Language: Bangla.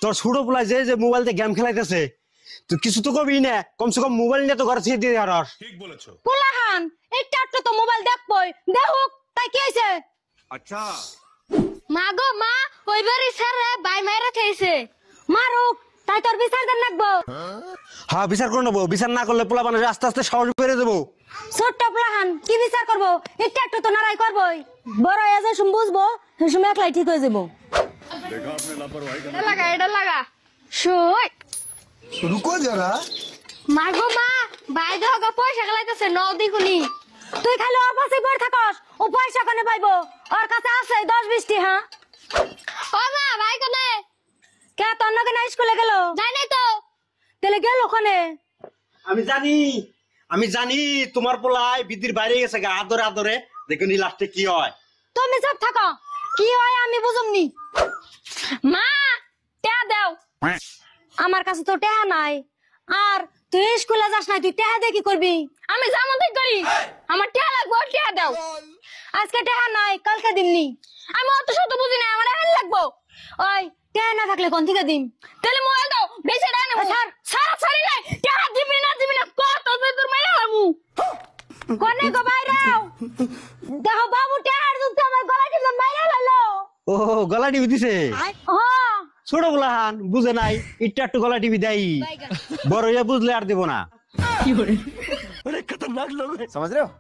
তোর ছোট পোলা যে মোবাইল দিয়ে গেম খেলাইতেছে তুই কিছু তো কবি না, কমসে কম মোবাইল নিয়ে তো ঘরে থেকে দিয়ে আর। ঠিক বলেছো। পোলাহান একটা একটু তো মোবাইল দেখবই, দেখুক তাই কি হয়েছে। আচ্ছা মা গো মা, ওই বাড়ি স্যারে বাই মাইরা খেয়েছে, মারুক তাই তোর বিচার দেন লাগবো। হ্যাঁ বিচার করে নেবো, বিচার না করলে পোলা বানাবে আস্তে আস্তে সাহস বেড়ে দেবো। ছোট্ট পোলাহান কি বিচার করবো, একটা একটু তো নারাই করবই, বড় হয়ে যায় শুন বুঝবো, সে সময় একলাই ঠিক হয়ে যাবো। এটা লাগা শুই। रुको जरा। মা গো মা, বাই দেহ পয়সা গেলাইতেছে ন দেখুনি, তুই খালি ওর পাশে পড়ে থাকস, ও পয়সা কোনে পাইবো, ওর কাছে আছে 10-20টি। হ্যাঁ ও মা, ভাই কোনে? কে তোর নকে না স্কুলে গেল? যাই নাই তো। তাহলে গেল কোনে? আমি জানি তোমার পোলাই বিদ্যুৎ বাইরে গেছে গা, আদরে আদরে দেখুন লাস্টে কি হয়। তুমি সব থাকো, কি হয় আমি বুঝুমনি। মা টা দাও। আমার কাছে তো টেহা নাই, আর তুই স্কুলে যাস নাই, তুই টেহা দিয়ে কি করবি? আমি যেমন ঠিক করি, আমার টেহা লাগবে, টেহা দাও। আজকে টেহা নাই, কালকে দিমনি। আমি অত শত বুঝি না, আমার হাল লাগবো। ওই টেহা না থাকলে কোন থেকে দিম? তাহলে মোবাইল দাও, বেশি টাকা নেবো। সারা ছাড়ি নাই, টেহা দিবি না কত তোর মাইরা হামু কোনে গো বাইরাও। দেখো বাবু টেহার যুক্ত আমার গলা টিপে মাইরা লাইলো। ও গলা টিভি দিছে, হ্যাঁ ছোট পোলাহান বুঝে নাই, একটু একটু গলা টিভি দেয়, বড় হইয়া বুঝলে আর দেবো না। समझ रहे हो?